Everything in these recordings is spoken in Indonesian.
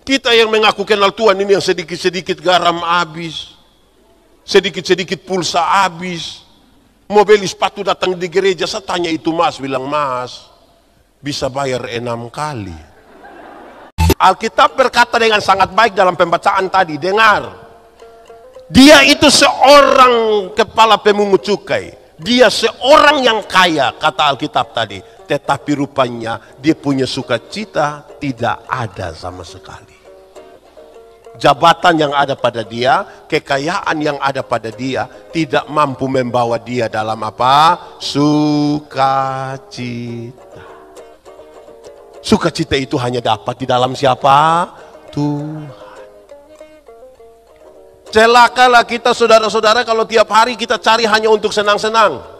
Kita yang mengaku kenal Tuhan ini yang sedikit-sedikit garam habis, sedikit-sedikit pulsa habis. Mau beli sepatu datang di gereja, saya tanya itu mas, bilang mas, bisa bayar 6 kali. Alkitab berkata dengan sangat baik dalam pembacaan tadi, dengar. Dia itu seorang kepala pemungut cukai. Dia seorang yang kaya, kata Alkitab tadi. Tetapi rupanya dia punya sukacita tidak ada sama sekali. Jabatan yang ada pada dia, kekayaan yang ada pada dia tidak mampu membawa dia dalam apa? Sukacita. Sukacita itu hanya dapat di dalam siapa? Tuhan. Celakalah kita saudara-saudara kalau tiap hari kita cari hanya untuk senang-senang.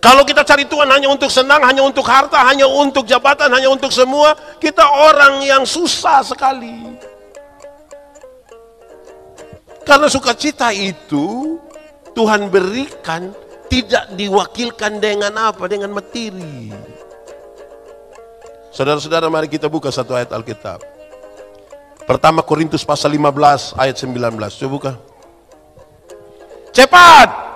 Kalau kita cari Tuhan hanya untuk senang, hanya untuk harta, hanya untuk jabatan, hanya untuk semua, kita orang yang susah sekali. Karena sukacita itu Tuhan berikan tidak diwakilkan dengan apa? Dengan materi. Saudara-saudara, mari kita buka satu ayat Alkitab. Pertama Korintus pasal 15 ayat 19. Coba buka. Cepat.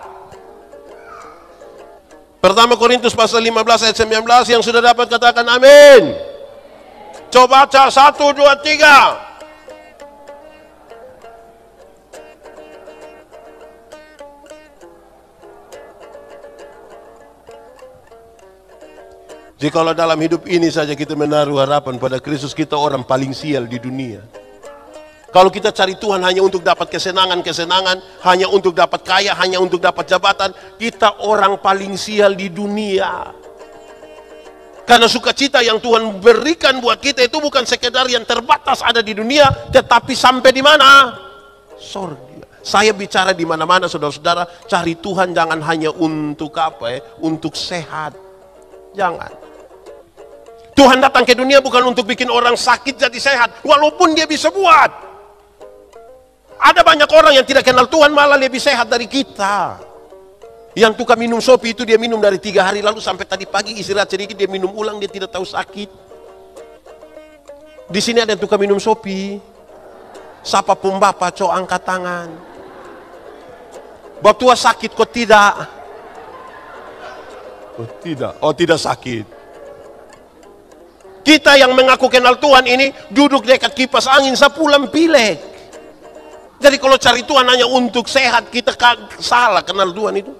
Pertama Korintus pasal 15 ayat 19, yang sudah dapat katakan amin. Coba baca 1, 2, 3. Jikalau dalam hidup ini saja kita menaruh harapan pada Kristus, kita orang paling sial di dunia. Kalau kita cari Tuhan hanya untuk dapat kesenangan-kesenangan, hanya untuk dapat kaya, hanya untuk dapat jabatan, kita orang paling sial di dunia. Karena sukacita yang Tuhan berikan buat kita itu bukan sekedar yang terbatas ada di dunia, tetapi sampai di mana? Surga. Saya bicara di mana-mana saudara-saudara, cari Tuhan jangan hanya untuk apa ya? Untuk sehat. Jangan. Tuhan datang ke dunia bukan untuk bikin orang sakit jadi sehat, walaupun dia bisa buat. Ada banyak orang yang tidak kenal Tuhan malah lebih sehat dari kita. Yang tukang minum sopi itu dia minum dari 3 hari lalu sampai tadi pagi istirahat sedikit dia minum ulang, dia tidak tahu sakit. Di sini ada yang tukang minum sopi. Siapa pun bapak, cok angkat tangan. Bapak tua sakit kok tidak? Oh tidak, oh tidak sakit. Kita yang mengaku kenal Tuhan ini duduk dekat kipas angin sepulang pilek. Jadi kalau cari Tuhan hanya untuk sehat, kita salah kenal Tuhan itu.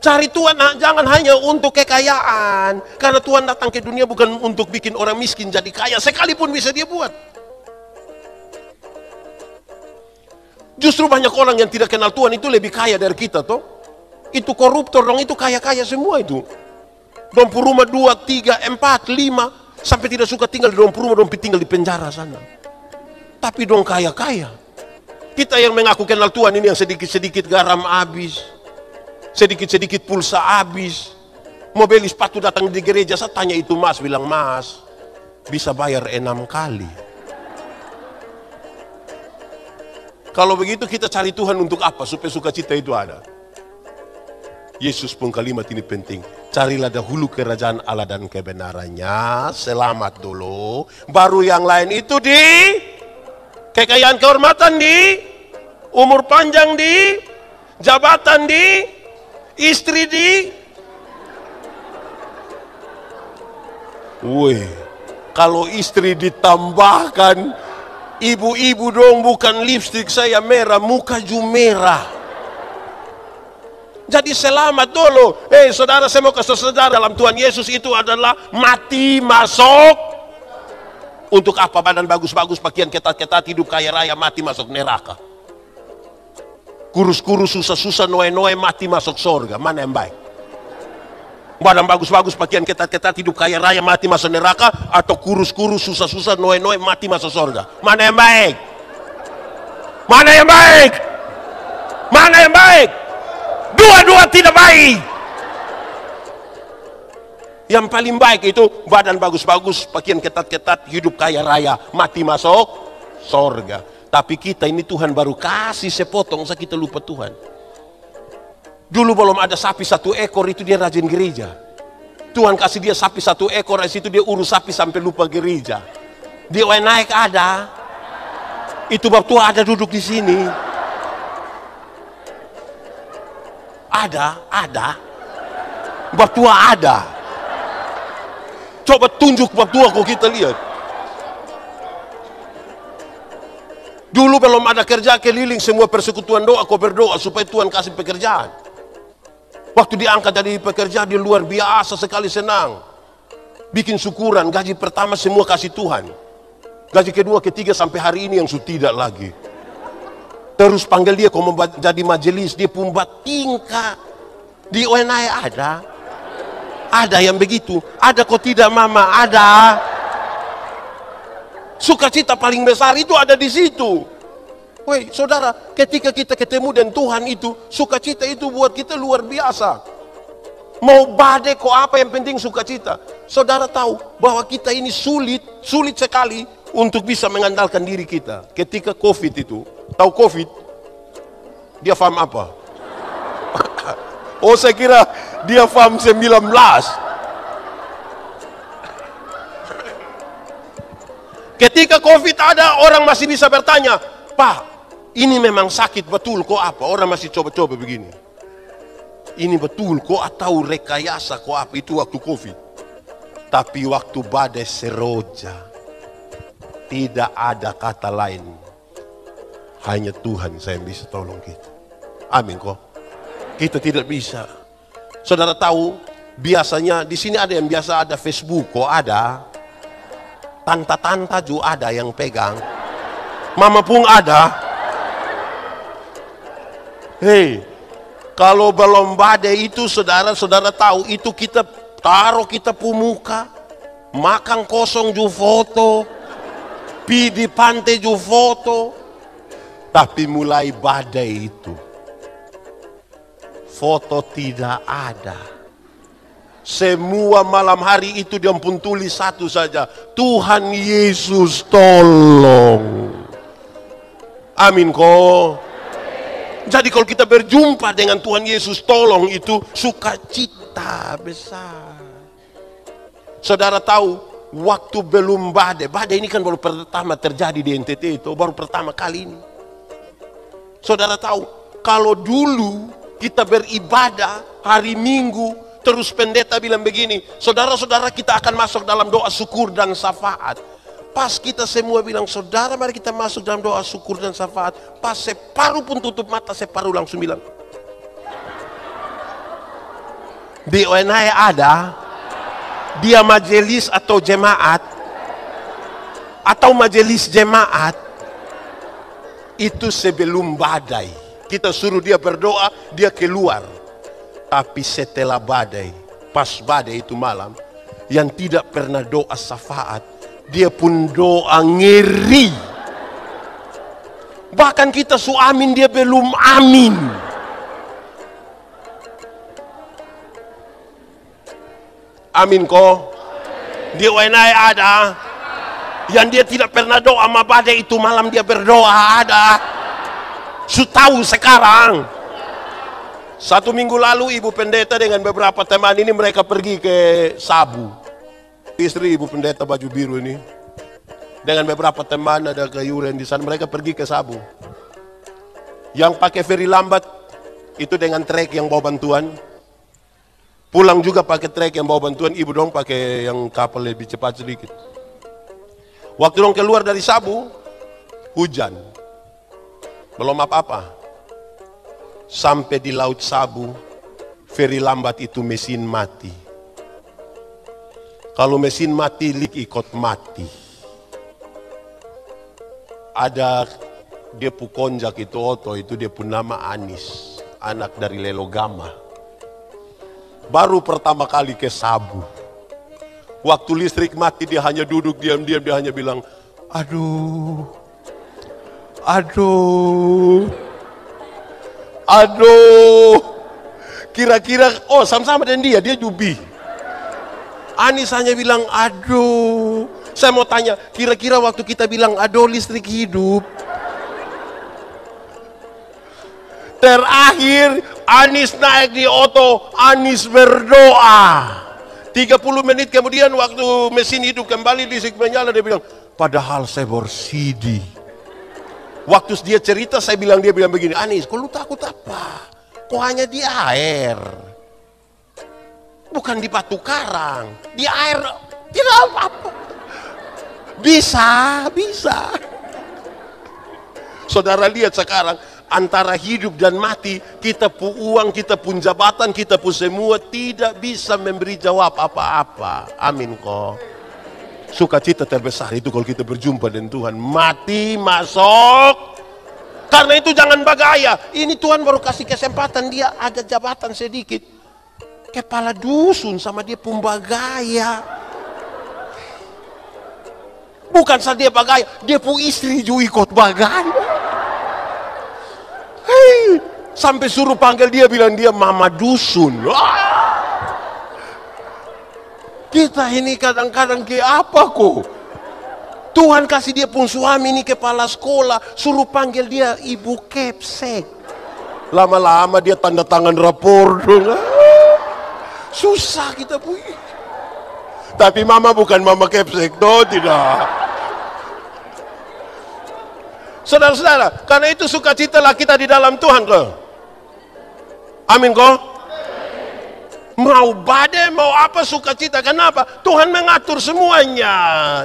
Cari Tuhan jangan hanya untuk kekayaan. Karena Tuhan datang ke dunia bukan untuk bikin orang miskin jadi kaya, sekalipun bisa dia buat. Justru banyak orang yang tidak kenal Tuhan itu lebih kaya dari kita toh. Itu koruptor dong, itu kaya-kaya semua itu. Dong rumah 2, 3, 4, 5. Sampai tidak suka tinggal di dalam rumah, dong tinggal di penjara sana. Tapi dong kaya-kaya. Kita yang mengaku kenal Tuhan ini yang sedikit-sedikit garam habis, sedikit-sedikit pulsa habis. Mau beli sepatu datang di gereja, saya tanya itu mas, bilang mas, bisa bayar 6 kali. Kalau begitu kita cari Tuhan untuk apa? Supaya sukacita itu ada. Yesus pun kalimat ini penting. Carilah dahulu kerajaan Allah dan kebenarannya. Selamat dulu. Baru yang lain itu di kekayaan, kehormatan di, umur panjang di, jabatan di, istri di. Wih, kalau istri ditambahkan, ibu-ibu dong bukan lipstik saya merah, muka juga merah. Jadi selamat dulu. Saudara, saya mau kasih saudara dalam Tuhan Yesus itu adalah mati masuk. Untuk apa? Badan bagus-bagus, pakaian ketat-ketat, hidup kaya raya, mati masuk neraka. Kurus-kurus, susah-susah, noe-noe, mati masuk surga. Mana yang baik? Badan bagus-bagus, pakaian ketat-ketat, hidup kaya raya, mati masuk neraka, atau kurus-kurus, susah-susah, noe-noe, mati masuk surga? Mana yang baik? Mana yang baik? Mana yang baik? Dua-dua tidak baik. Yang paling baik itu badan bagus-bagus, pakaian ketat-ketat, hidup kaya raya, mati masuk surga. Tapi kita ini Tuhan baru kasih sepotong, kita lupa Tuhan. Dulu belum ada sapi 1 ekor itu dia rajin gereja. Tuhan kasih dia sapi 1 ekor, di situ dia urus sapi sampai lupa gereja. Di naik ada. Itu bab tua ada duduk di sini. Ada. Bab tua ada. Coba tunjuk bab tua kok kita lihat. Dulu belum ada kerja keliling semua persekutuan doa, kau berdoa supaya Tuhan kasih pekerjaan. Waktu diangkat dari pekerjaan dia luar biasa sekali senang. Bikin syukuran, gaji pertama semua kasih Tuhan. Gaji kedua, ketiga sampai hari ini yang sudah tidak lagi. Terus panggil dia kau mau jadi majelis, dia pun buat tingkah. Di ONI ada. Ada yang begitu. Ada kok tidak mama, ada. Sukacita paling besar itu ada di situ. Woi, saudara, ketika kita ketemu dengan Tuhan itu, sukacita itu buat kita luar biasa. Mau badai kok apa, yang penting sukacita. Saudara tahu bahwa kita ini sulit sekali untuk bisa mengandalkan diri kita. Ketika COVID itu, tahu COVID? Dia paham apa? Oh, saya kira dia paham 19. Ketika COVID ada, orang masih bisa bertanya, Pak, ini memang sakit betul kok apa? Orang masih coba-coba begini. Ini betul kok atau rekayasa kok apa? Itu waktu COVID. Tapi waktu badai seroja, tidak ada kata lain. Hanya Tuhan saya yang bisa tolong kita. Amin kok. Kita tidak bisa. Saudara tahu, biasanya di sini ada yang biasa ada Facebook kok ada. Tanta-tanta juga ada yang pegang. Mama pun ada. Hei, kalau belum badai itu saudara-saudara tahu, itu kita taruh kita muka, makan kosong ju foto, pi di pantai ju foto. Tapi mulai badai itu, foto tidak ada. Semua malam hari itu dia pun tulis satu saja, Tuhan Yesus tolong. Amin kok. Jadi kalau kita berjumpa dengan Tuhan Yesus tolong, itu sukacita besar. Saudara tahu, waktu belum badai ini kan baru pertama terjadi di NTT itu, baru pertama kali ini. Saudara tahu, kalau dulu kita beribadah hari Minggu, terus pendeta bilang begini, saudara-saudara kita akan masuk dalam doa syukur dan syafaat. Pas kita semua bilang, saudara mari kita masuk dalam doa syukur dan syafaat. Pas separuh pun tutup mata, separuh langsung bilang, di ONI ada, dia majelis atau jemaat, atau majelis jemaat, itu sebelum badai. Kita suruh dia berdoa, dia keluar. Tapi setelah badai, pas badai itu malam, yang tidak pernah doa syafaat, dia pun doa ngeri. Bahkan kita amin, dia belum amin. Amin kok. Di ONI ada. Yang dia tidak pernah doa sama badai itu malam dia berdoa ada. Tahu sekarang. 1 minggu lalu ibu pendeta dengan beberapa teman ini mereka pergi ke Sabu. Istri ibu pendeta baju biru ini dengan beberapa teman ada kayuran di sana, mereka pergi ke Sabu. Yang pakai feri lambat itu dengan trek yang bawa bantuan. Pulang juga pakai trek yang bawa bantuan, ibu dong pakai yang kapal lebih cepat sedikit. Waktu dong keluar dari Sabu, hujan. Belum apa-apa. Sampai di Laut Sabu, feri lambat itu mesin mati. Kalau mesin mati, lik ikut mati. Ada dia pu konjak itu oto, itu dia pun nama Anis, anak dari Lelogama. Baru pertama kali ke Sabu. Waktu listrik mati dia hanya duduk diam-diam, dia hanya bilang, aduh, aduh, aduh. Kira-kira, oh sama-sama dengan dia jubi. Anis hanya bilang, aduh. Saya mau tanya, kira-kira waktu kita bilang, aduh listrik hidup. Terakhir, Anis naik di oto, Anis berdoa. 30 menit kemudian waktu mesin hidup kembali, listrik menyala, dia bilang, Padahal saya bersedih. Waktu dia cerita, dia bilang begini, Anis, kok lu takut apa? Kok hanya di air? Bukan di batu karang. Di air, tidak apa-apa. Bisa. Saudara lihat sekarang, antara hidup dan mati, kita pun uang, kita pun jabatan, kita pun semua tidak bisa memberi jawab apa-apa. Amin kok. Sukacita terbesar itu kalau kita berjumpa dengan Tuhan. Mati masuk. Karena itu jangan bagaya. Ini Tuhan baru kasih kesempatan, dia ada jabatan sedikit. Kepala dusun sama dia pun bagaya. Bukan saja dia bagaya, dia pun istri juga ikut bagaya. Hei, sampai suruh panggil dia, bilang dia mama dusun. Kita ini kadang-kadang kayak apa kok? Tuhan kasih dia pun suami ini kepala sekolah, suruh panggil dia ibu kepsek. Lama-lama dia tanda tangan rapor dong. Susah kita pun. Tapi mama bukan mama kepsek, tidak. Saudara-saudara, karena itu sukacitalah kita di dalam Tuhan kok. Amin kok. Mau badai, mau apa, sukacita. Kenapa? Tuhan mengatur semuanya.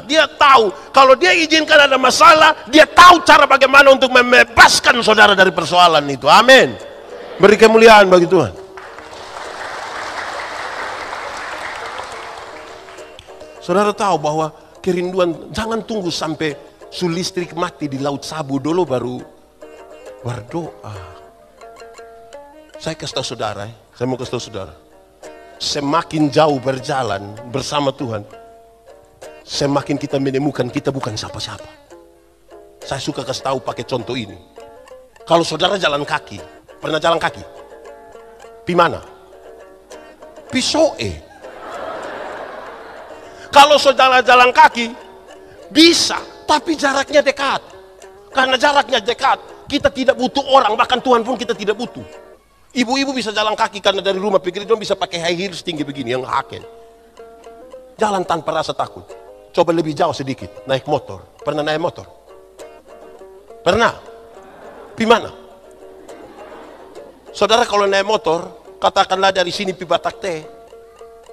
Dia tahu, kalau dia izinkan ada masalah, dia tahu cara bagaimana untuk membebaskan saudara dari persoalan itu. Amin. Beri kemuliaan bagi Tuhan. Saudara tahu bahwa kerinduan, jangan tunggu sampai listrik mati di Laut Sabu dulu baru berdoa. Saya kasih tahu saudara, saya mau kasih tahu saudara. Semakin jauh berjalan bersama Tuhan, semakin kita menemukan kita bukan siapa-siapa. Saya suka kasih tahu pakai contoh ini. Kalau saudara jalan kaki, pernah jalan kaki? Pi mana? Pisoe. Kalau saudara jalan kaki, bisa, tapi jaraknya dekat. Karena jaraknya dekat, kita tidak butuh orang, bahkan Tuhan pun kita tidak butuh. Ibu-ibu bisa jalan kaki karena dari rumah pikir itu bisa pakai high heels tinggi begini yang haken. Jalan tanpa rasa takut. Coba lebih jauh sedikit, naik motor. Pernah naik motor? Pernah? Pi mana? Saudara kalau naik motor, katakanlah dari sini pi Batak Teh,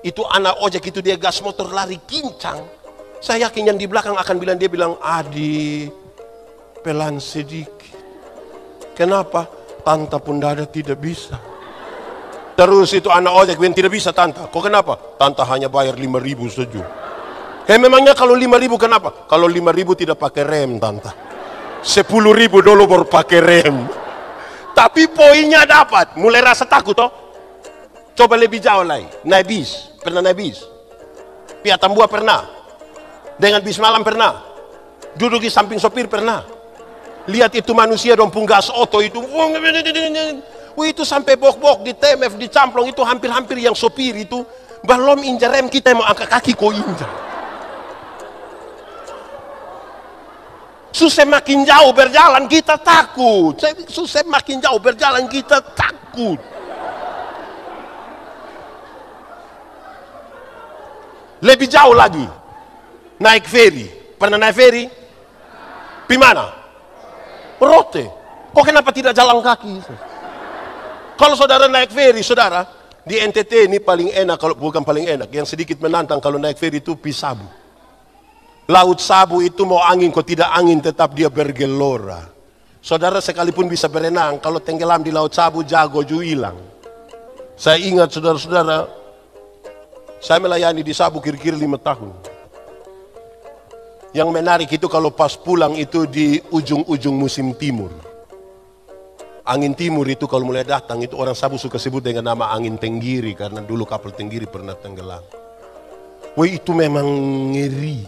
itu anak ojek itu dia gas motor lari kincang. Saya yakin yang di belakang akan bilang, dia bilang, Adi, pelan sedikit. Kenapa? Tanta pun dada tidak bisa. Terus itu anak ojek bilang tidak bisa tanta. Kok kenapa? Tanta hanya bayar 5.000 saja. Memangnya kalau 5.000 kenapa? Kalau 5.000 tidak pakai rem tanta. 10.000 dulu baru pakai rem. Tapi poinnya dapat. Mulai rasa takut toh. Coba lebih jauh lagi. Naik bis. Pernah naik bis? Pihak Tambua pernah? Dengan bis malam pernah? Duduk di samping sopir pernah? Lihat itu manusia dong punggas oto itu. Itu sampai bok-bok di TMF, di camplong itu hampir-hampir yang sopir itu. Belum injak rem kita mau angkat kaki kok injak. Susah makin jauh berjalan kita takut. Susah makin jauh berjalan kita takut. Lebih jauh lagi. Naik ferry. Pernah naik ferry? Di mana? Rote. Kok kenapa tidak jalan kaki? Kalau saudara naik ferry, saudara, di NTT ini paling enak, kalau bukan paling enak, yang sedikit menantang kalau naik ferry itu pi Sabu. Laut Sabu itu mau angin, kok tidak angin tetap dia bergelora. Saudara sekalipun bisa berenang, kalau tenggelam di Laut Sabu jago juga hilang. Saya ingat saudara-saudara, saya melayani di Sabu kira-kira 5 tahun. Yang menarik itu kalau pas pulang itu di ujung-ujung musim timur. Angin timur itu kalau mulai datang itu orang Sabu suka sebut dengan nama angin Tenggiri karena dulu kapal Tenggiri pernah tenggelam. Wah itu memang ngeri.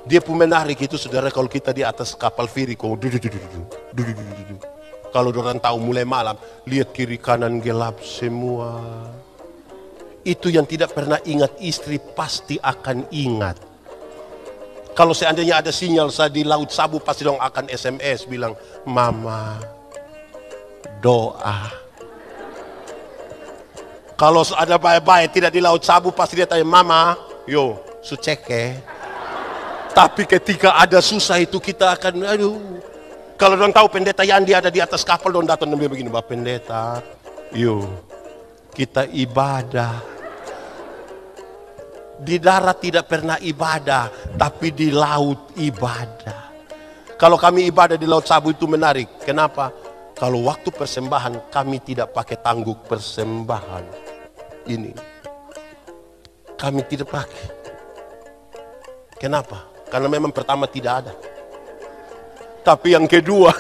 Dia pun menarik itu saudara kalau kita di atas kapal feri kok kalau orang tahu mulai malam lihat kiri kanan gelap semua. Itu yang tidak pernah ingat istri pasti akan ingat. Kalau seandainya ada sinyal saya di Laut Sabu pasti dong akan SMS bilang, Mama, doa. Kalau ada baik-baik tidak di Laut Sabu pasti dia tanya, Mama, yo, suceke. Tapi ketika ada susah itu kita akan, aduh. Kalau don tahu pendeta Yandi ada di atas kapal, don datang dan begini, Pak Pendeta, yuk kita ibadah. Di darat tidak pernah ibadah, tapi di laut ibadah. Kalau kami ibadah di Laut Sabu itu menarik. Kenapa? Kalau waktu persembahan kami tidak pakai tangguk persembahan ini. Kami tidak pakai. Kenapa? Karena memang pertama tidak ada. Tapi yang kedua,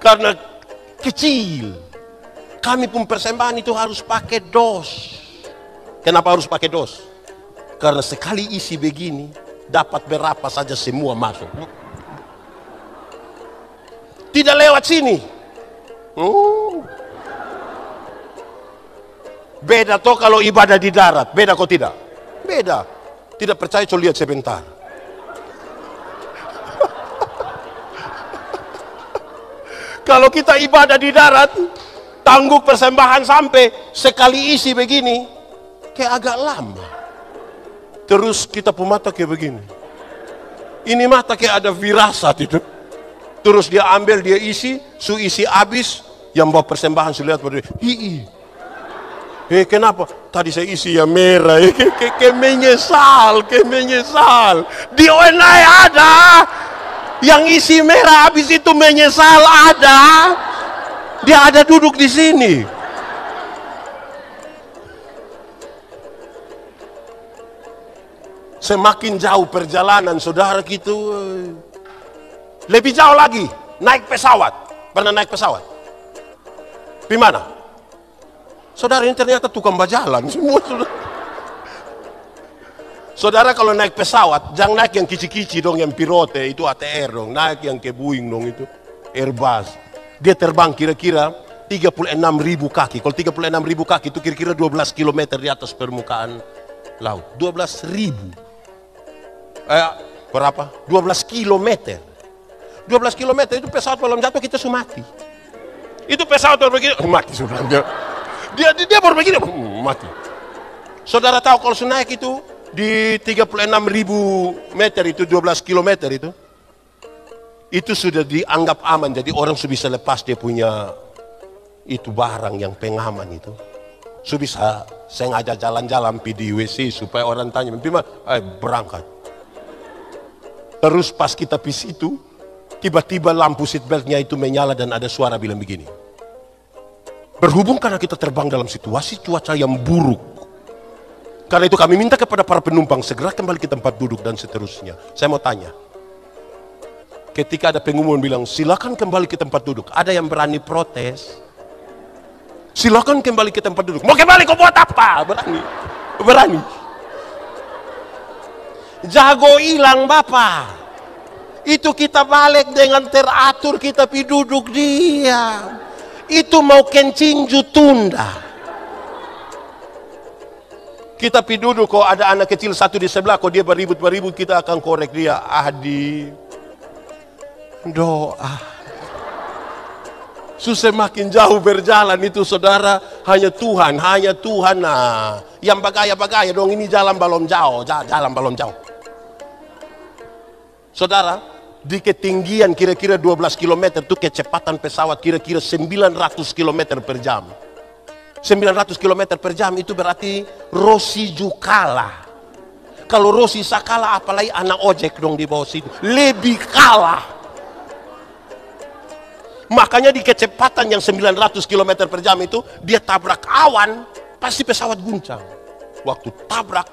karena kecil, kami pun persembahan itu harus pakai dos. Kenapa harus pakai dos? Karena sekali isi begini, dapat berapa saja semua masuk. Tidak lewat sini. Beda toh kalau ibadah di darat. Beda kok tidak? Beda. Tidak percaya, coba lihat sebentar. Kalau kita ibadah di darat, tangguk persembahan sampai sekali isi begini, kayak agak lama. Terus kita pun mata kayak begini. Ini mata kayak ada firasat itu. Terus dia ambil, dia isi, isi habis, yang bawa persembahan sudah lihat berdua. Kenapa? Tadi saya isi yang merah. Kayak menyesal. Di ONI ada. Yang isi merah habis itu menyesal ada. Dia ada duduk di sini. Semakin jauh perjalanan saudara gitu. Lebih jauh lagi, naik pesawat. Pernah naik pesawat? Di mana? Saudara ini ternyata tukang bajalan semua saudara. Saudara kalau naik pesawat, jangan naik yang kici-kici dong, yang pirote, itu ATR dong. Naik yang ke Boeing dong, itu Airbus. Dia terbang kira-kira 36.000 kaki. Kalau 36.000 kaki itu kira-kira 12 km di atas permukaan laut. 12.000. Berapa? 12 km. 12 km itu pesawat belum jatuh kita sudah mati. Itu pesawat baru begini, mati sudah. Dia baru begini, mati. Saudara tahu kalau sudah naik itu di 36.000 meter itu 12 km itu sudah dianggap aman, jadi orang sudah bisa lepas dia punya itu barang yang pengaman itu. Sudah bisa sengaja jalan-jalan di WC supaya orang tanya, berangkat. Terus pas kita di situ, tiba-tiba lampu seatbeltnya itu menyala dan ada suara bilang begini. Berhubung karena kita terbang dalam situasi cuaca yang buruk, karena itu kami minta kepada para penumpang segera kembali ke tempat duduk dan seterusnya. Saya mau tanya, ketika ada pengumuman bilang silakan kembali ke tempat duduk, ada yang berani protes? Silakan kembali ke tempat duduk. Mau kembali kau buat apa? Berani. Jago hilang Bapak. Itu kita balik dengan teratur, kita pi duduk diam. Itu mau kencing tunda. Kita pi duduk, kok ada anak kecil satu di sebelah, kok dia beribut, kita akan korek dia. Adi, doa. Susah makin jauh berjalan itu saudara, hanya Tuhan. Nah, yang bagaya dong, ini jalan balon jauh. Saudara, di ketinggian kira-kira 12 km itu kecepatan pesawat kira-kira 900 km per jam. 900 km per jam itu berarti Rossi kalah. Kalau Rossi kalah, apalagi anak ojek dong di bawah situ. Lebih kalah. Makanya di kecepatan yang 900 km per jam itu, dia tabrak awan, pasti pesawat guncang. Waktu tabrak,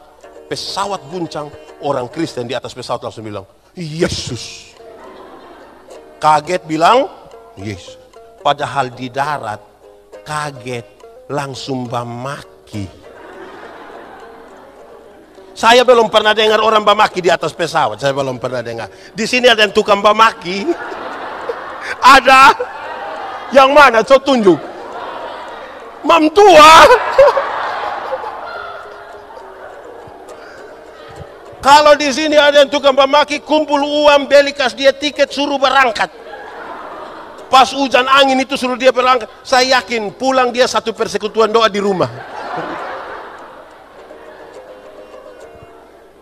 pesawat guncang, orang Kristen di atas pesawat langsung bilang, Yesus. Kaget bilang, Yesus. Padahal di darat, kaget. Langsung bamaki. Saya belum pernah dengar orang bamaki di atas pesawat. Saya belum pernah dengar. Di sini ada yang tukang bamaki. Ada. Yang mana? Coba tunjuk. Mam tua. Kalau di sini ada yang tukang bamaki, kumpul uang, belikas dia tiket, suruh berangkat. Pas hujan angin itu suruh dia berangkat. Saya yakin pulang dia satu persekutuan doa di rumah.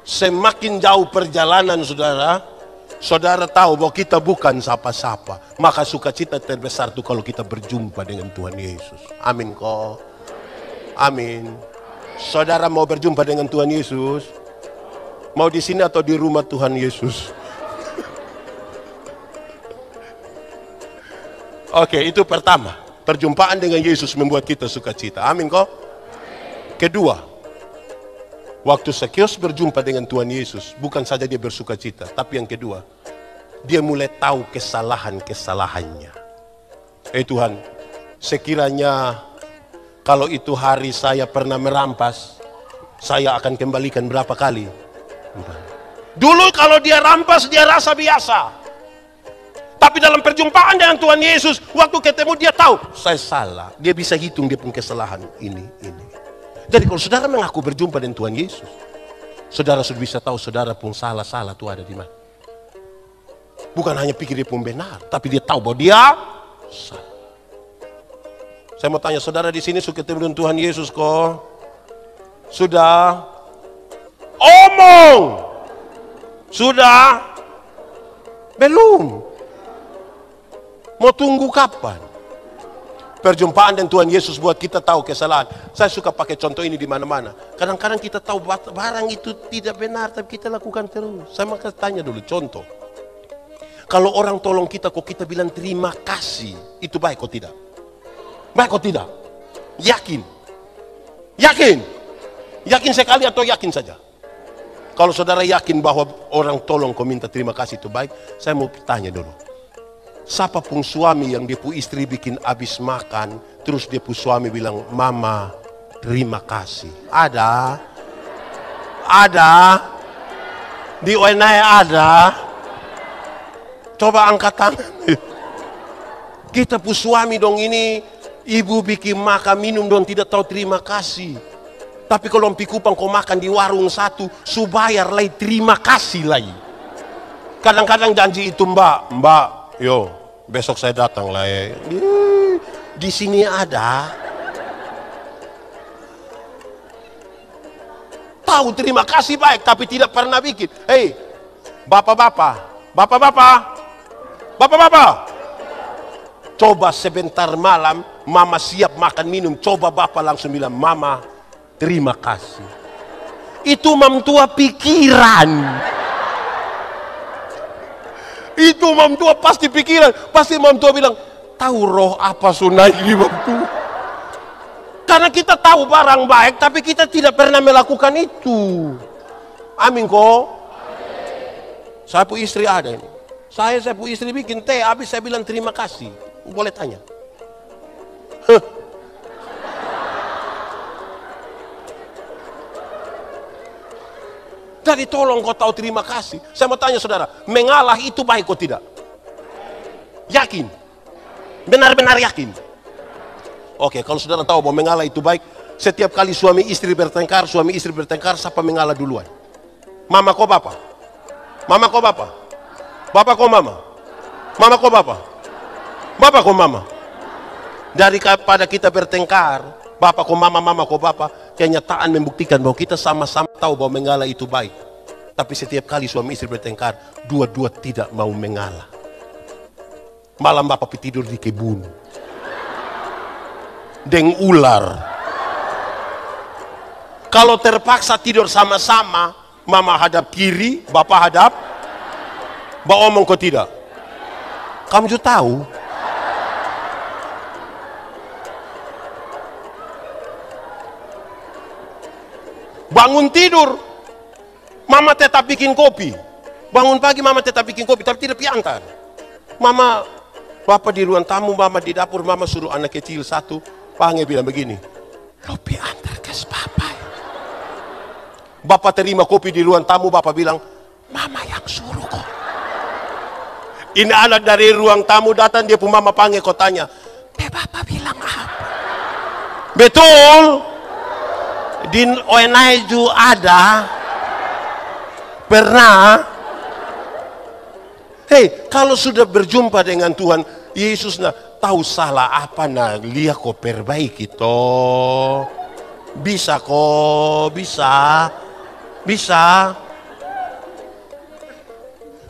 Semakin jauh perjalanan saudara, saudara tahu bahwa kita bukan siapa-siapa. Maka sukacita terbesar itu kalau kita berjumpa dengan Tuhan Yesus. Amin kok. Amin. Saudara mau berjumpa dengan Tuhan Yesus? Mau di sini atau di rumah Tuhan Yesus? Oke, itu pertama. Perjumpaan dengan Yesus membuat kita sukacita. Amin kok. Kedua, waktu Zakheus berjumpa dengan Tuhan Yesus, bukan saja dia bersukacita, tapi yang kedua, dia mulai tahu kesalahan-kesalahannya. Tuhan, sekiranya kalau itu hari saya pernah merampas, saya akan kembalikan berapa kali? Dulu kalau dia rampas, dia rasa biasa. Tapi dalam perjumpaan dengan Tuhan Yesus, waktu ketemu dia tahu, saya salah. Dia bisa hitung dia punya kesalahan ini. Jadi kalau saudara mengaku berjumpa dengan Tuhan Yesus, saudara sudah bisa tahu saudara pun salah-salah itu ada di mana. Bukan hanya pikir dia pun benar, tapi dia tahu bahwa dia salah. Saya mau tanya, saudara di sini suka ketemu dengan Tuhan Yesus kok? Sudah? Omong! Sudah? Belum? Mau tunggu kapan? Perjumpaan dengan Tuhan Yesus buat kita tahu kesalahan. Saya suka pakai contoh ini di mana-mana. Kadang-kadang kita tahu barang itu tidak benar, tapi kita lakukan terus. Saya mau tanya dulu, contoh. Kalau orang tolong kita, kok kita bilang terima kasih, itu baik kok tidak? Baik kok tidak? Yakin? Yakin? Yakin sekali atau yakin saja? Kalau saudara yakin bahwa orang tolong kau minta terima kasih itu baik, saya mau tanya dulu. Siapa pun suami yang dia pu istri bikin habis makan, terus dia pu suami bilang, mama terima kasih. Ada? Ada? Di ONAI ada? Coba angkat tangan. Kita pu suami dong ini, ibu bikin makan minum dong tidak tahu terima kasih. Tapi kalau Kupang kau makan di warung satu, su bayar lagi terima kasih lagi. Kadang-kadang janji itu mbak, yo, besok saya datang lah ya. Di sini ada. Tahu terima kasih baik, tapi tidak pernah bikin. Hei, bapak-bapak. Coba sebentar malam, mama siap makan minum. Coba bapak langsung bilang, mama terima kasih. Itu memtua pikiran. Itu mamtua pasti pikiran, pasti mamtua bilang, tahu roh apa sunai ini mamtua. Karena kita tahu barang baik, tapi kita tidak pernah melakukan itu. Amin kok. Saya pu istri ada ini. Saya pu istri bikin teh, habis saya bilang terima kasih. Boleh tanya. Jadi tolong kau tahu terima kasih. Saya mau tanya saudara, mengalah itu baik kok tidak? Yakin? Benar-benar yakin? Oke, kalau saudara tahu bahwa mengalah itu baik, setiap kali suami istri bertengkar, siapa mengalah duluan? Mama kok bapak? Mama kok bapak? Bapak kok mama? Mama kok bapak? Bapak kok mama? Daripada kita bertengkar, bapak kok mama, mama kok bapak, kenyataan membuktikan bahwa kita sama-sama tahu bahwa mengalah itu baik. Tapi setiap kali suami istri bertengkar, dua-dua tidak mau mengalah. Malam bapak tidur di kebun. Deng ular. Kalau terpaksa tidur sama-sama, mama hadap kiri, bapak hadap. Mbak omong kok tidak? Kamu juga tahu. Bangun tidur, mama tetap bikin kopi. Bangun pagi mama tetap bikin kopi, tapi tidak piantar. Mama, bapak di ruang tamu, mama di dapur, mama suruh anak kecil satu. Pange bilang begini, lo piantar ke bapak. Bapak terima kopi di ruang tamu, bapak bilang, mama yang suruh kok. Ini anak dari ruang tamu datang, dia pun mama panggil kok tanya, bapak bilang apa? Betul. Di ONAI juga ada. Pernah. Hei, kalau sudah berjumpa dengan Tuhan Yesus, nah, tahu salah apa, nah, lihat kok perbaiki toh. Bisa kok, bisa.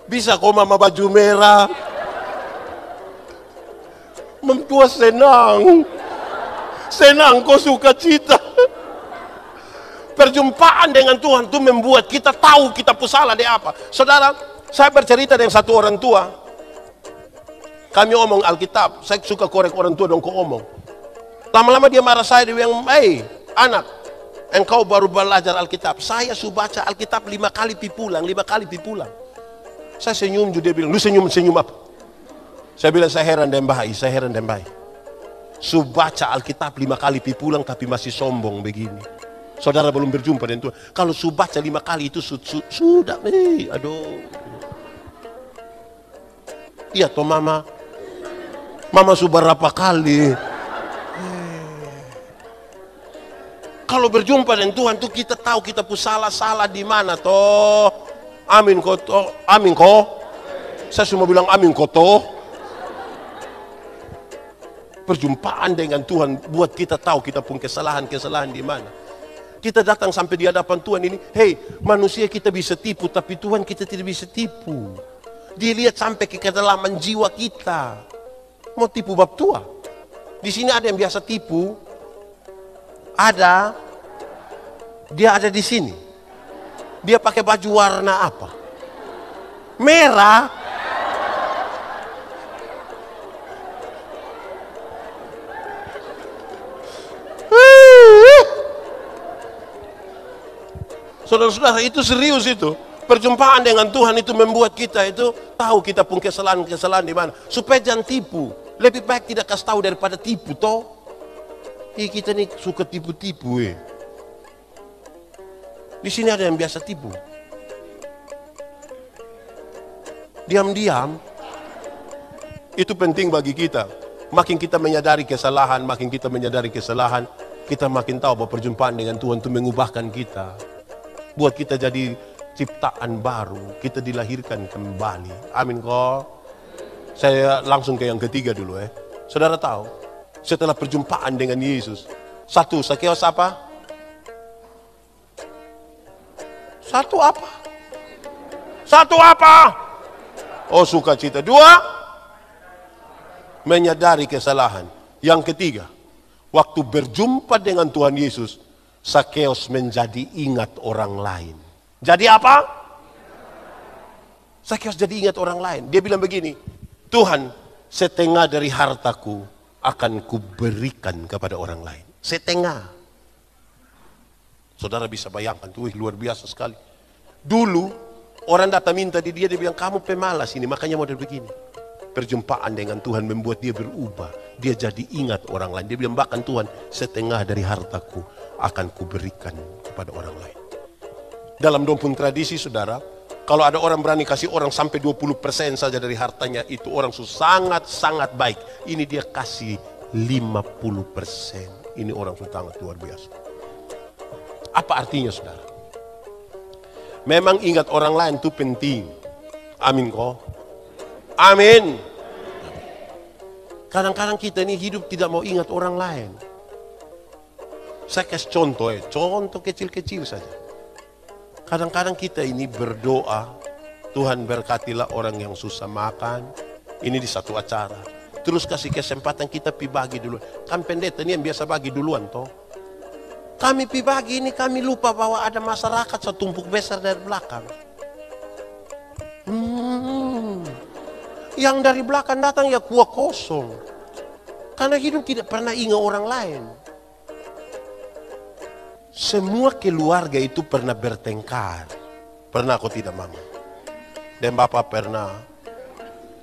Bisa kok mama baju merah. Mentua senang. Senang kok sukacita. Perjumpaan dengan Tuhan itu membuat kita tahu kita salah di apa. Saudara, saya bercerita dengan satu orang tua. Kami omong Alkitab, saya suka korek orang tua dong kok omong. Lama-lama dia marah saya, dia bilang, "Hei anak, engkau baru belajar Alkitab. Saya sudah baca Alkitab 5 kali pipulang, 5 kali pipulang." Saya senyum juga, dia bilang, "Lu senyum apa?" Saya bilang, saya heran dan baik. Sudah baca Alkitab 5 kali pipulang tapi masih sombong begini. Saudara belum berjumpa dengan Tuhan. Kalau sudah baca 5 kali itu sudah, aduh. Iya toh mama. Mama sudah berapa kali. Kalau berjumpa dengan Tuhan tuh kita tahu kita salah di mana toh. Amin kok toh. Amin kok. Saya cuma bilang amin kok toh. Perjumpaan dengan Tuhan buat kita tahu kita pun kesalahan di mana. Kita datang sampai di hadapan Tuhan ini, hei manusia kita bisa tipu, tapi Tuhan kita tidak bisa tipu. Dia lihat sampai ke kedalaman jiwa kita. Mau tipu bab tua. Di sini ada yang biasa tipu, dia ada di sini. Dia pakai baju warna apa? Merah. Saudara-saudara, itu serius itu. Perjumpaan dengan Tuhan itu membuat kita itu tahu kita pun kesalahan di mana. Supaya jangan tipu. Lebih baik tidak kasih tahu daripada tipu toh. Kita nih suka tipu-tipu. Di sini ada yang biasa tipu. Diam-diam itu penting bagi kita. Makin kita menyadari kesalahan, kita makin tahu bahwa perjumpaan dengan Tuhan itu mengubahkan kita. Buat kita jadi ciptaan baru, kita dilahirkan kembali. Amin kok. Saya langsung ke yang ketiga dulu ya. Saudara tahu, setelah perjumpaan dengan Yesus, satu, Sakeus apa? Satu apa? Oh, sukacita. 2, menyadari kesalahan. Yang ketiga, waktu berjumpa dengan Tuhan Yesus, Sakeus menjadi ingat orang lain. Jadi apa? Sakeus jadi ingat orang lain. Dia bilang begini, Tuhan, setengah dari hartaku akan kuberikan kepada orang lain. Setengah. Saudara bisa bayangkan, luar biasa sekali. Dulu, orang datang minta di dia bilang, kamu pemalas ini, makanya model begini. Perjumpaan dengan Tuhan membuat dia berubah. Dia jadi ingat orang lain. Dia bilang, bahkan Tuhan, setengah dari hartaku akan kuberikan kepada orang lain. Dalam dompun tradisi, saudara, kalau ada orang berani kasih orang sampai 20% saja dari hartanya, itu orang sangat baik. Ini dia kasih 50%. Ini orang sangat luar biasa. Apa artinya, saudara? Memang ingat orang lain itu penting. Amin kok. Amin. Kadang-kadang kita ini hidup tidak mau ingat orang lain. Saya kasih contoh kecil-kecil saja. Kadang-kadang kita ini berdoa, Tuhan berkatilah orang yang susah makan. Ini di satu acara. Terus kasih kesempatan kita pi bagi dulu. Kan pendeta ini yang biasa bagi duluan toh. Kami pi bagi ini kami lupa bahwa ada masyarakat setumpuk besar dari belakang. Yang dari belakang datang ya kuah kosong. Karena hidup tidak pernah ingat orang lain. Semua keluarga itu pernah bertengkar. Pernah kok tidak mama? Dan bapak pernah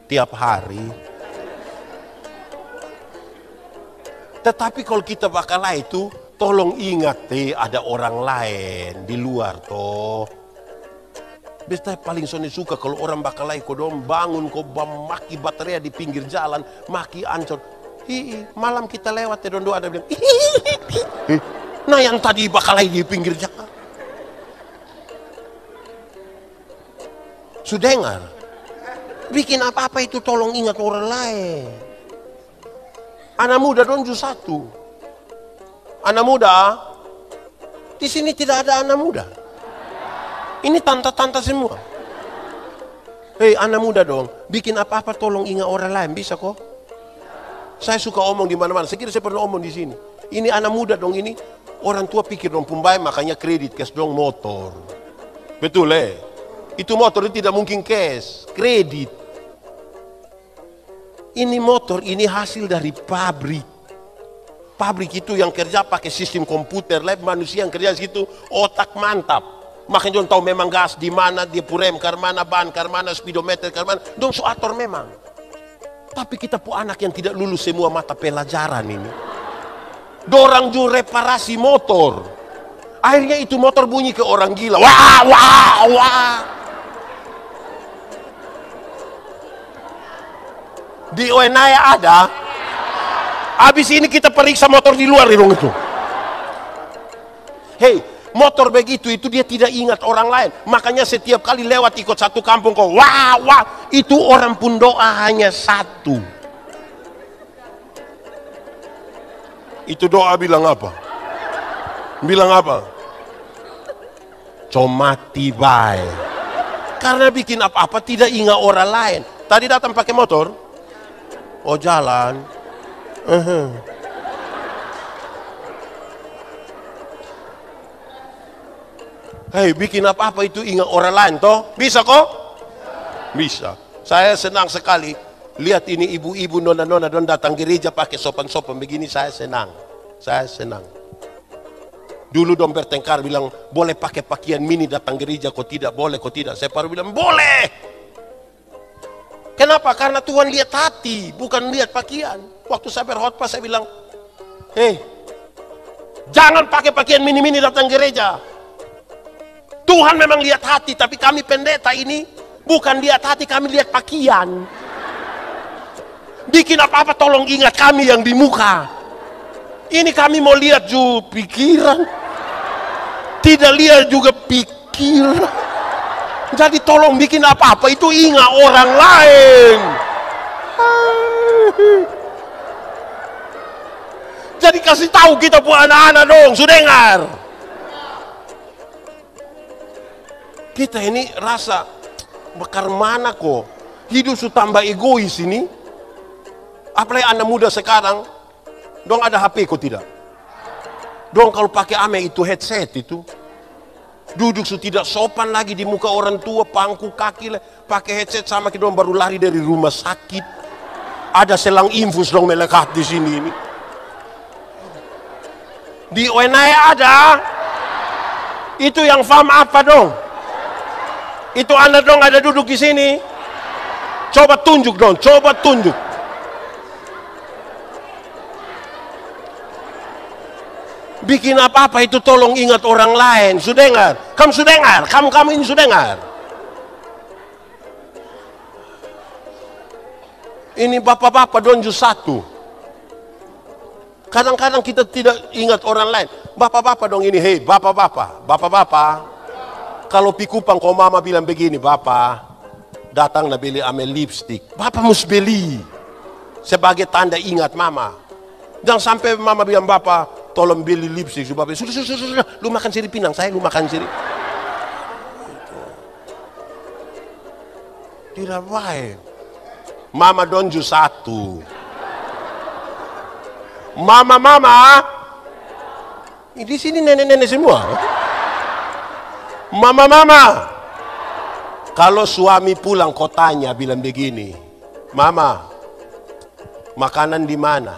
tiap hari. Tetapi kalau kita bakal itu, tolong ingat ada orang lain di luar toh. Beta paling suka kalau orang bakal kodong bangun kok maki baterai di pinggir jalan, maki ancur. Malam kita lewat dondo ada bilang, nah yang tadi bakal di pinggir jalan. Sudah dengar? Bikin apa-apa itu tolong ingat orang lain. Anak muda donju satu. Anak muda, di sini tidak ada anak muda. Ini tante-tante semua. Hei anak muda dong, bikin apa-apa tolong ingat orang lain, bisa kok? Saya suka omong di mana-mana, saya kira saya pernah omong di sini. Ini anak muda dong ini, orang tua pikir dong pembayar makanya kredit, cash dong motor. Betul itu motor itu tidak mungkin cash, kredit. Ini motor, ini hasil dari pabrik. Pabrik itu yang kerja pakai sistem komputer, lab manusia yang kerja situ otak mantap. Makanya dong tahu memang gas di mana, dia purem karmana, ban karmana, speedometer karmana, dong so atur memang. Tapi kita pu anak yang tidak lulus semua mata pelajaran ini. Dorang juga reparasi motor. Akhirnya itu motor bunyi ke orang gila. Wah, wah, wah. Di Oenaya ada. Habis ini kita periksa motor di luar dong itu. Hei, motor begitu itu dia tidak ingat orang lain. Makanya setiap kali lewat ikut satu kampung kok wah wah, itu orang pun doa hanya satu. Itu doa bilang apa? Bilang apa? Comati bae. Karena bikin apa-apa tidak ingat orang lain. Tadi datang pakai motor. Oh jalan. Hei, bikin apa-apa itu ingat orang lain toh? Bisa kok? Bisa. Saya senang sekali lihat ini ibu-ibu nona-nona don datang gereja pakai sopan-sopan begini, saya senang. Saya senang. Dulu dong bertengkar bilang boleh pakai pakaian mini datang gereja, kok tidak boleh, kok tidak. Saya baru bilang boleh. Kenapa? Karena Tuhan lihat hati, bukan lihat pakaian. Waktu saya berkhotbah saya bilang, hei, jangan pakai pakaian mini-mini datang gereja. Tuhan memang lihat hati, tapi kami pendeta ini bukan lihat hati, kami lihat pakaian. Bikin apa-apa tolong ingat kami yang di muka. Ini kami mau lihat juga pikiran, tidak lihat juga pikiran. Jadi tolong bikin apa-apa itu ingat orang lain. Jadi kasih tahu kita buat anak-anak dong, sudah dengar. Kita ini rasa bakar mana kok hidup su tambah egois ini. Apalagi anak muda sekarang dong ada HP kok tidak. Dong kalau pakai ame itu headset itu duduk su tidak sopan lagi di muka orang tua, pangku kaki pakai headset sama kita dong baru lari dari rumah sakit. Ada selang infus dong melekat di sini ini. Di Oenaya ada. Itu yang faham apa dong? Itu Anda dong ada duduk di sini. Coba tunjuk dong, coba tunjuk. Bikin apa-apa itu tolong ingat orang lain. Sudah dengar? Kamu sudah dengar? Kamu ini sudah dengar? Ini bapak-bapak dong just satu. Kadang-kadang kita tidak ingat orang lain. Bapak-bapak dong ini, hei bapak-bapak, bapak-bapak. Kalau pikupang kau mama bilang begini, bapak datang na beli ame lipstick, bapak mesti beli sebagai tanda ingat mama. Jangan sampai mama bilang bapak tolong beli lipstick, bapak sudah, lu makan siri pinang, saya lu makan siri. Tidak baik. Mama donju satu. Mama, di sini nenek-nenek semua. Mama, kalau suami pulang kotanya bilang begini, mama, makanan di mana?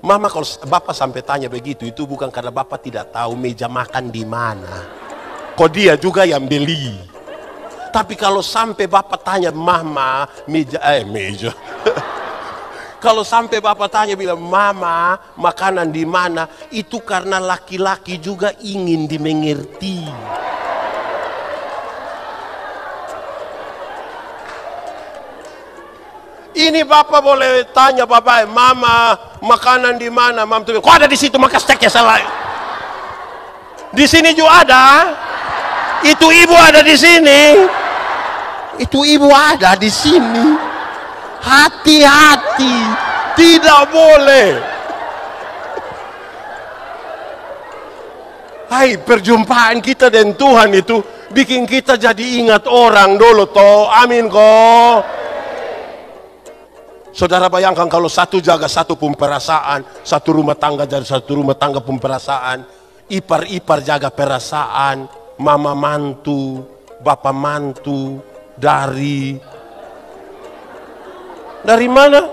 Mama kalau bapak sampai tanya begitu, itu bukan karena bapak tidak tahu meja makan di mana. Kok dia juga yang beli. Tapi kalau sampai bapak tanya mama, meja. Kalau sampai bapak tanya bilang mama makanan di mana, itu karena laki-laki juga ingin dimengerti. Ini bapak boleh tanya bapak, mama makanan di mana? Mam tuh, kok ada di situ maka stek ya salah. Di sini juga ada. Itu ibu ada di sini. Itu ibu ada di sini. Hati-hati, tidak boleh. Hai, perjumpaan kita dengan Tuhan itu bikin kita jadi ingat orang dulu toh. Amin kok. Saudara bayangkan kalau satu jaga satu pun perasaan, satu rumah tangga jadi satu rumah tangga pun perasaan, ipar-ipar jaga perasaan, mama mantu, bapak mantu, dari mana?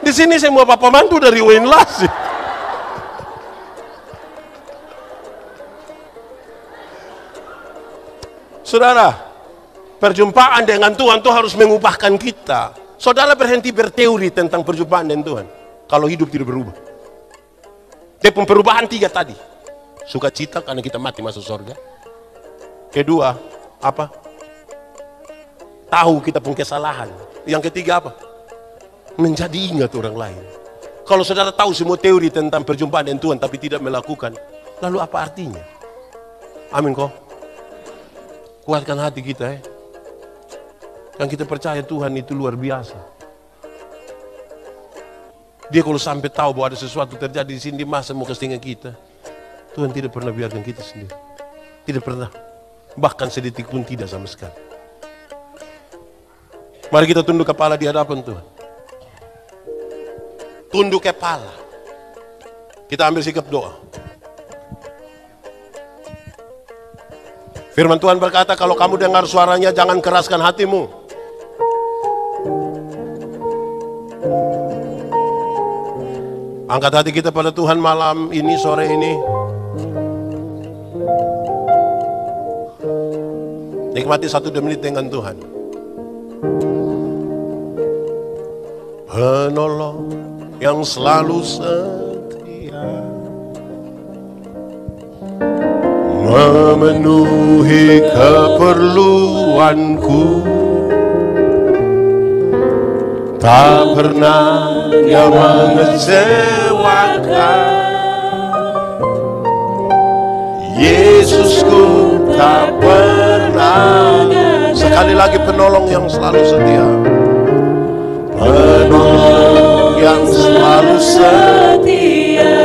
Di sini semua bapak mantu dari Wayne Lassie. Saudara, perjumpaan dengan Tuhan itu harus mengubahkan kita. Saudara berhenti berteori tentang perjumpaan dengan Tuhan. Kalau hidup tidak berubah. Dia perubahan 3 tadi. Sukacita karena kita mati masuk surga. Kedua, apa? Tahu kita pun kesalahan. Yang ketiga apa? Menjadi ingat orang lain. Kalau saudara tahu semua teori tentang perjumpaan dengan Tuhan tapi tidak melakukan, lalu apa artinya? Amin kok. Kuatkan hati kita ya. Yang kita percaya Tuhan itu luar biasa. Dia kalau sampai tahu bahwa ada sesuatu terjadi di sini, masa mau kestingan kita. Tuhan tidak pernah biarkan kita sendiri. Tidak pernah. Bahkan sedetik pun tidak sama sekali. Mari kita tunduk kepala di hadapan Tuhan. Tunduk kepala. Kita ambil sikap doa. Firman Tuhan berkata, kalau kamu dengar suaranya, jangan keraskan hatimu. Angkat hati kita pada Tuhan malam ini, sore ini. Nikmati 1-2 menit dengan Tuhan. Penolong yang selalu setia, memenuhi keperluanku, tak pernah dia mengecewakan. Yesusku tak pernah. Sekali lagi, penolong yang selalu setia. Penolong yang selalu setia,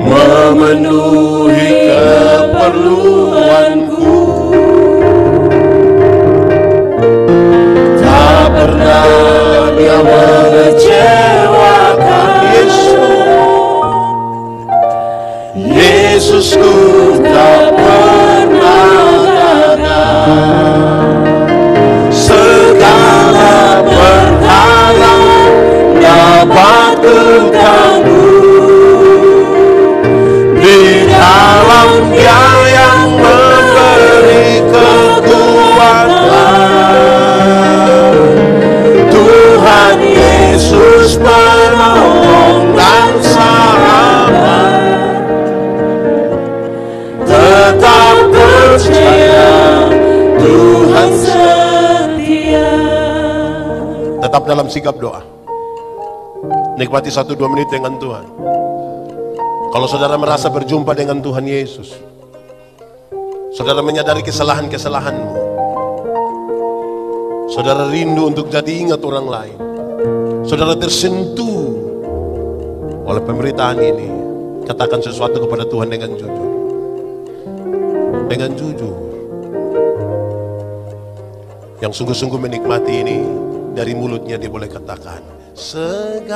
memenuhi keperluanku, tak pernah dia mengecewakan. Yesusku tak pernah gagal. Segala berhala dapat terganggu, di dalam Dia yang memberi kekuatan. Tuhan Yesus penolong dan sahabat, tetap percaya Tuhan setia. Tetap dalam sikap doa. Nikmati 1-2 menit dengan Tuhan. Kalau saudara merasa berjumpa dengan Tuhan Yesus, saudara menyadari kesalahan-kesalahanmu, saudara rindu untuk jadi ingat orang lain, saudara tersentuh oleh pemberitaan ini, katakan sesuatu kepada Tuhan dengan jujur. Dengan jujur. Yang sungguh-sungguh menikmati ini, dari mulutnya dia boleh katakan, segala